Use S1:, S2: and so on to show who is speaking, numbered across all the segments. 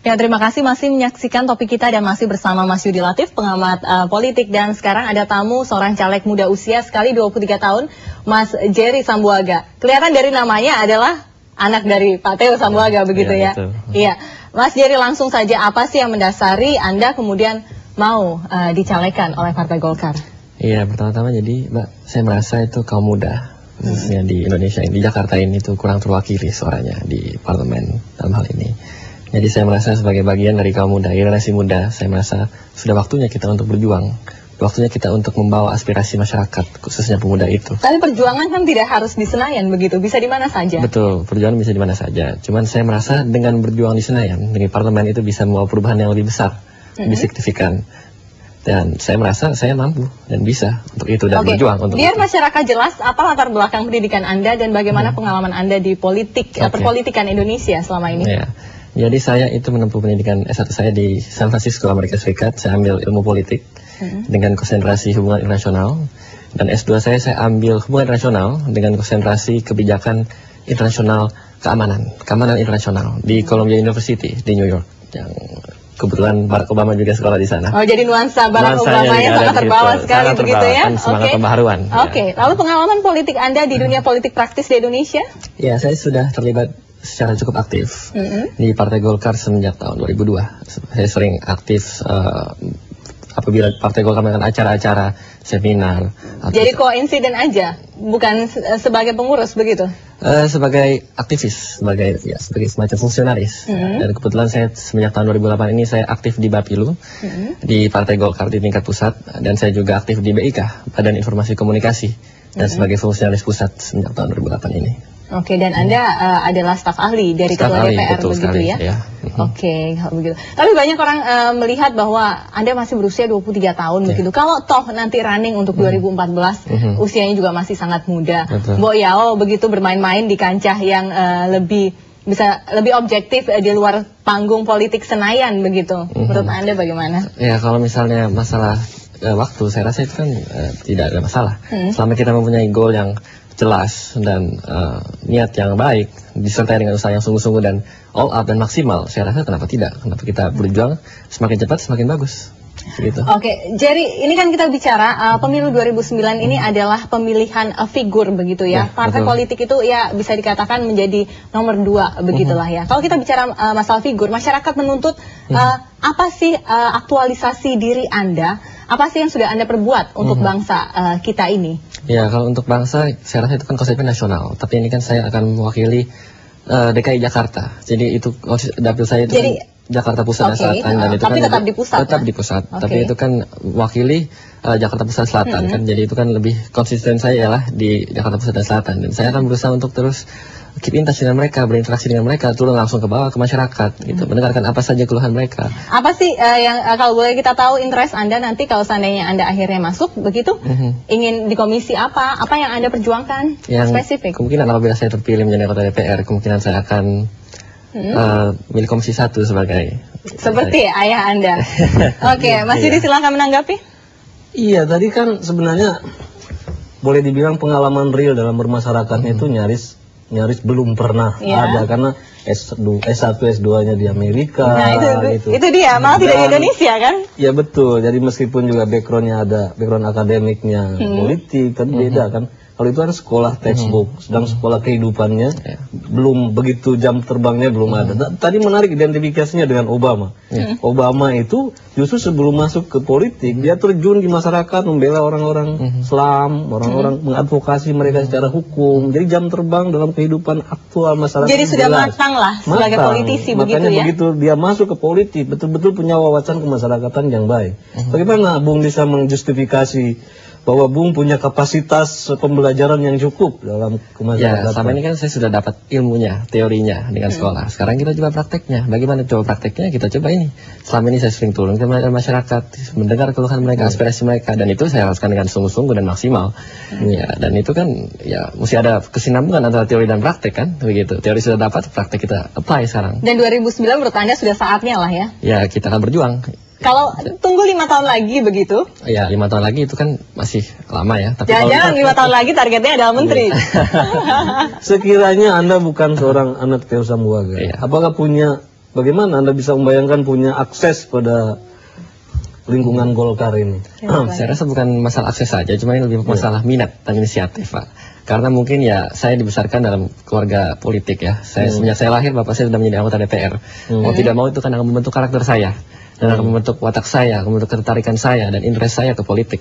S1: Ya, terima kasih masih menyaksikan topik kita dan masih bersama Mas Yudi Latif, pengamat politik. Dan sekarang ada tamu, seorang caleg muda usia sekali 23 tahun, Mas Jerry Sambuaga. Kelihatan dari namanya adalah anak dari Pak Theo Sambuaga, begitu ya? Iya. Mas Jerry, langsung saja, apa sih yang mendasari Anda kemudian mau dicalekkan oleh Partai Golkar?
S2: Iya, pertama-tama jadi Mbak, saya merasa itu kaum muda, khususnya di Indonesia, di Jakarta ini itu kurang terwakili suaranya di parlemen dalam hal ini. Jadi saya merasa sebagai bagian dari kaum muda, generasi muda, saya merasa sudah waktunya kita untuk berjuang. Waktunya kita untuk membawa aspirasi masyarakat, khususnya pemuda itu.
S1: Tapi perjuangan kan tidak harus di Senayan begitu, bisa di mana saja.
S2: Betul, perjuangan bisa di mana saja. Cuman saya merasa dengan berjuang di Senayan, di parlemen itu bisa membawa perubahan yang lebih besar, lebih signifikan. Dan saya merasa saya mampu dan bisa untuk itu dan berjuang untuk
S1: biar
S2: itu.
S1: Masyarakat jelas apa latar belakang pendidikan Anda dan bagaimana pengalaman Anda di politik, perpolitikan Indonesia selama ini.
S2: Ya. Jadi saya itu menempuh pendidikan S1 saya di San Francisco, Amerika Serikat. Saya ambil ilmu politik dengan konsentrasi hubungan internasional. Dan S2 saya ambil hubungan internasional dengan konsentrasi kebijakan internasional keamanan internasional di Columbia University di New York. Yang kebetulan Barack Obama juga sekolah di sana.
S1: Oh, jadi nuansa Barack Obama yang sangat terbawa sekali begitu ya?
S2: Semangat pembaharuan.
S1: Oke. Lalu pengalaman politik Anda di dunia politik praktis di Indonesia?
S2: Ya, saya sudah terlibat secara cukup aktif di Partai Golkar semenjak tahun 2002. Saya sering aktif apabila Partai Golkar melakukan acara-acara seminar.
S1: Jadi koinsiden aja, bukan sebagai pengurus begitu?
S2: Sebagai aktivis, sebagai semacam fungsionaris. Dan kebetulan saya semenjak tahun 2008 ini saya aktif di Bapilu, di Partai Golkar di tingkat pusat, dan saya juga aktif di BIK, Badan Informasi Komunikasi, dan sebagai fungsionaris pusat semenjak tahun 2008 ini.
S1: Oke, dan Anda adalah staf ahli dari Ketua DPR begitu ya? Oke, begitu. Tapi banyak orang melihat bahwa Anda masih berusia 23 tahun begitu. Kalau toh nanti running untuk 2014, usianya juga masih sangat muda. Mbok Yao begitu bermain-main di kancah yang lebih objektif di luar panggung politik Senayan begitu. Menurut Anda bagaimana?
S2: Ya, kalau misalnya masalah waktu, saya rasa itu kan tidak ada masalah. Selama kita mempunyai goal yang jelas dan niat yang baik disertai dengan usaha yang sungguh-sungguh dan all out dan maksimal, saya rasa kenapa tidak, kenapa kita berjuang semakin cepat semakin bagus gitu.
S1: Oke, Jerry, ini kan kita bicara pemilu 2009 ini adalah pemilihan figur begitu ya. Partai politik itu ya bisa dikatakan menjadi nomor 2 begitulah ya. Kalau kita bicara masalah figur, masyarakat menuntut apa sih aktualisasi diri Anda? Apa sih yang sudah Anda perbuat untuk bangsa kita ini?
S2: Ya, kalau untuk bangsa, saya rasa itu kan konsepnya nasional. Tapi ini kan saya akan mewakili DKI Jakarta. Jadi itu dapil saya itu kan Jakarta Pusat dan Selatan. Dan itu
S1: tapi
S2: kan
S1: tetap di pusat.
S2: Tetap di pusat. Tapi itu kan mewakili Jakarta Pusat Selatan kan. Jadi itu kan lebih konsisten saya ialah di Jakarta Pusat dan Selatan. Dan saya akan berusaha untuk terus keep in touch dengan mereka, berinteraksi dengan mereka, turun langsung ke bawah ke masyarakat, gitu, mendengarkan apa saja keluhan mereka.
S1: Apa sih yang kalau boleh kita tahu interest Anda nanti kalau seandainya Anda akhirnya masuk, begitu, ingin di komisi apa? Apa yang Anda perjuangkan? Yang spesifik?
S2: Kemungkinan apabila saya terpilih menjadi anggota DPR, kemungkinan saya akan milik komisi 1 sebagai.
S1: Seperti ayah Anda. Oke, Mas Yudi silahkan menanggapi.
S3: Iya, tadi kan sebenarnya boleh dibilang pengalaman real dalam bermasyarakatnya itu nyaris belum pernah ada, karena S1, S2-nya di Amerika.
S1: Nah, itu dia, malah tidak di Indonesia kan?
S3: Ya betul, jadi meskipun juga background akademiknya politik, tapi beda kan. Kalau itu kan sekolah textbook, sedang sekolah kehidupannya belum begitu, jam terbangnya belum ada. Tadi menarik identifikasinya dengan Obama. Obama itu justru sebelum masuk ke politik, dia terjun di masyarakat, membela orang-orang Islam, orang-orang mengadvokasi mereka secara hukum. Jadi jam terbang dalam kehidupan aktual masyarakat.
S1: Jadi sudah matang lah sebagai politisi begitu ya?
S3: Makanya begitu dia masuk ke politik, betul-betul punya wawasan kemasyarakatan yang baik. Bagaimana Bung bisa menjustifikasi bahwa Bung punya kapasitas pembelajaran yang cukup dalam kemasyarakatan?
S2: Ya, selama ini kan saya sudah dapat ilmunya, teorinya dengan sekolah. Sekarang kita coba prakteknya. Bagaimana coba prakteknya? Kita coba ini. Selama ini saya sering turun ke masyarakat, mendengar keluhan mereka, aspirasi mereka, dan itu saya lakukan dengan sungguh-sungguh dan maksimal. Ya, dan itu kan ya mesti ada kesinambungan antara teori dan praktek kan, begitu. Teori sudah dapat, praktek kita apply sekarang.
S1: Dan 2009 menurut Anda sudah saatnya lah ya?
S2: Ya, kita akan berjuang.
S1: Kalau tunggu 5 tahun lagi begitu?
S2: Ya, 5 tahun lagi itu kan masih lama ya.
S1: Jangan-jangan 5 tahun lagi targetnya adalah menteri.
S3: Sekiranya Anda bukan seorang anak Theo Sambuaga, apakah punya bagaimana Anda bisa membayangkan punya akses pada lingkungan Golkar ini?
S2: Saya rasa bukan masalah akses saja, cuma ini lebih masalah minat dan inisiatif, Pak. Karena mungkin ya saya dibesarkan dalam keluarga politik ya. Semenjak saya lahir, bapak saya sudah menjadi anggota DPR. Mau tidak mau itu kan akan membentuk karakter saya, dan akan membentuk watak saya, akan membentuk ketertarikan saya dan interest saya ke politik.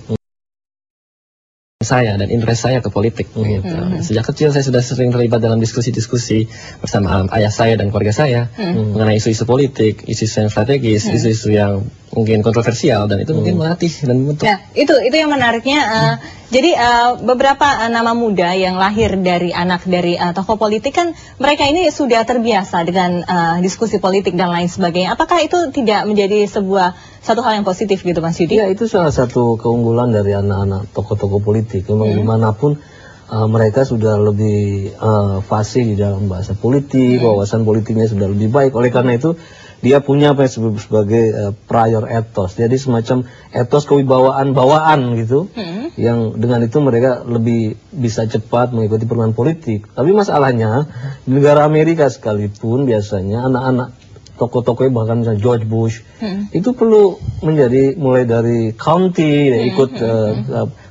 S2: Gitu. Sejak kecil saya sudah sering terlibat dalam diskusi-diskusi bersama ayah saya dan keluarga saya mengenai isu-isu politik, isu-isu yang strategis, isu-isu yang mungkin kontroversial, dan itu mungkin melatih dan membentuk.
S1: Ya, itu yang menariknya. Jadi beberapa nama muda yang lahir dari anak dari tokoh politik kan mereka ini sudah terbiasa dengan diskusi politik dan lain sebagainya. Apakah itu tidak menjadi satu hal yang positif gitu, Mas Yudi?
S3: Ya, itu salah satu keunggulan dari anak-anak tokoh-tokoh politik. Memang dimanapun mereka sudah lebih fasih di dalam bahasa politik, wawasan politiknya sudah lebih baik. Oleh karena itu dia punya apa yang disebut sebagai prior ethos. Jadi semacam etos kewibawaan bawaan gitu, yang dengan itu mereka lebih bisa cepat mengikuti perkembangan politik. Tapi masalahnya di negara Amerika sekalipun biasanya anak-anak tokoh-tokohnya, bahkan misalnya George Bush, itu perlu menjadi mulai dari county, ikut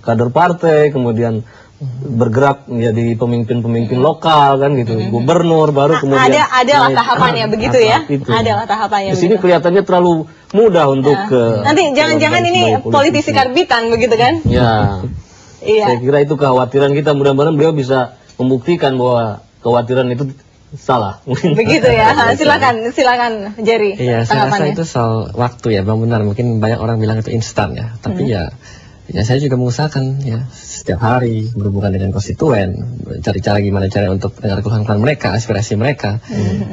S3: kader partai, kemudian bergerak menjadi pemimpin-pemimpin lokal kan gitu, gubernur, baru kemudian
S1: adalah tahapannya begitu ya, adalah tahapannya.
S3: Di sini kelihatannya terlalu mudah untuk
S1: nanti jangan-jangan ini politisi karbitan begitu kan?
S3: Ya, saya kira itu kekhawatiran kita. Mudah-mudahan beliau bisa membuktikan bahwa kekhawatiran itu salah.
S1: Begitu ya. Silakan Jerry.
S2: Iya, saya rasa itu soal waktu ya, Bang, benar. Mungkin banyak orang bilang itu instan ya, tapi ya saya juga mengusahakan ya setiap hari berhubungan dengan konstituen, cari cara gimana cara untuk dengar keluhan mereka, aspirasi mereka,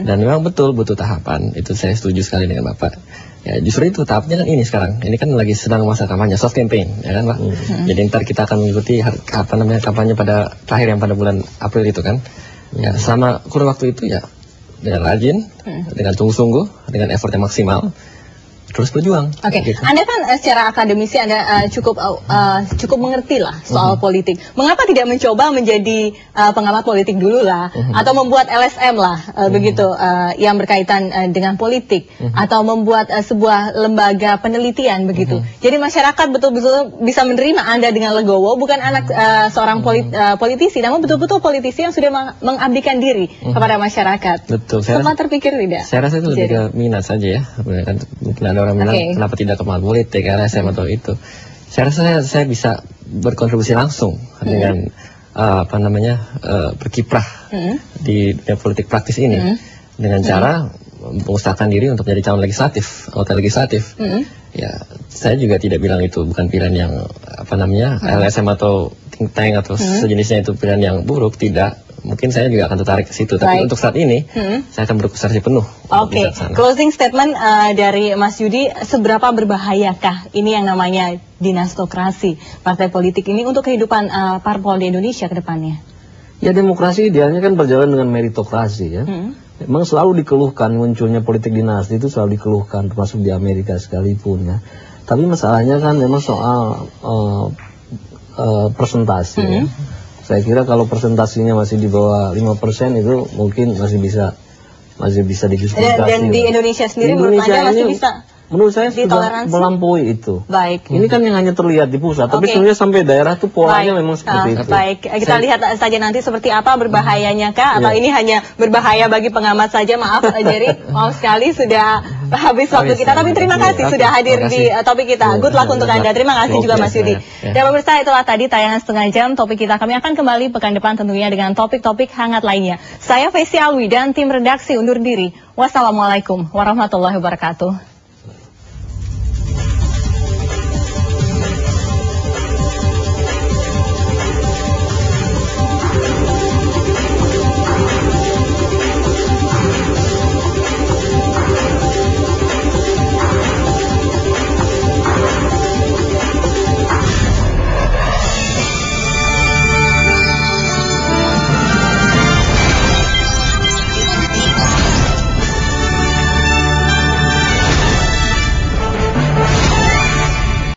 S2: dan memang betul butuh tahapan. Itu saya setuju sekali dengan Bapak. Ya justru itu tahapnya kan ini sekarang. Ini kan lagi sedang masa kampanye, soft campaign, ya kan, Pak. Jadi ntar kita akan mengikuti kampanye pada terakhir yang pada bulan April itu kan. Ya selama kurun waktu itu ya dengan rajin, dengan sungguh-sungguh, dengan effort yang maksimal, terus berjuang.
S1: Oke. Gitu. Anda kan secara akademisi Anda cukup mengerti lah soal politik. Mengapa tidak mencoba menjadi pengamat politik dulu lah, atau membuat LSM lah, begitu, yang berkaitan dengan politik, atau membuat sebuah lembaga penelitian begitu. Jadi masyarakat betul-betul bisa menerima Anda dengan legowo, bukan anak seorang politisi, namun betul-betul politisi yang sudah mengabdikan diri kepada masyarakat.
S2: Betul.
S1: Sempat terpikir tidak?
S2: Saya rasa itu lebih ke minat saja ya. Mungkin ada orang bilang kenapa tidak ke politik, LSM atau itu. Saya rasa saya bisa berkontribusi langsung dengan berkiprah di politik praktis ini dengan cara mengusahakan diri untuk menjadi calon legislatif, anggota legislatif. Ya, saya juga tidak bilang itu bukan pilihan yang LSM atau think tank atau sejenisnya itu pilihan yang buruk, tidak. Mungkin saya juga akan tertarik ke situ, tapi untuk saat ini saya akan berkonsentrasi penuh.
S1: Oke, closing statement dari Mas Yudi, seberapa berbahayakah ini yang namanya dinastokrasi partai politik ini untuk kehidupan parpol di Indonesia ke depannya?
S3: Ya, demokrasi idealnya kan berjalan dengan meritokrasi ya. Memang selalu dikeluhkan munculnya politik dinasti, itu selalu dikeluhkan, termasuk di Amerika sekalipun ya. Tapi masalahnya kan memang soal presentasi ya. Saya kira kalau presentasinya masih di bawah 5% itu mungkin masih bisa didiskusikan.
S1: Dan di Indonesia sendiri menurut Anda masih bisa?
S3: Menurut saya sudah melampaui itu.
S1: Baik.
S3: Ini kan yang hanya terlihat di pusat, tapi sebenarnya sampai daerah tuh polanya memang seperti itu.
S1: Baik, kita lihat saja nanti seperti apa berbahayanya kah, atau ini hanya berbahaya bagi pengamat saja. Maaf, Jerry, maaf sekali sudah habis waktu kita. Tapi terima kasih sudah hadir di topik kita. Good luck untuk Anda. Terima kasih juga Mas Yudi. Dan pemirsa, itulah tadi tayangan setengah jam topik kita. Kami akan kembali pekan depan tentunya dengan topik-topik hangat lainnya. Saya Fesi Alwi dan tim redaksi undur diri. Wassalamualaikum warahmatullahi wabarakatuh.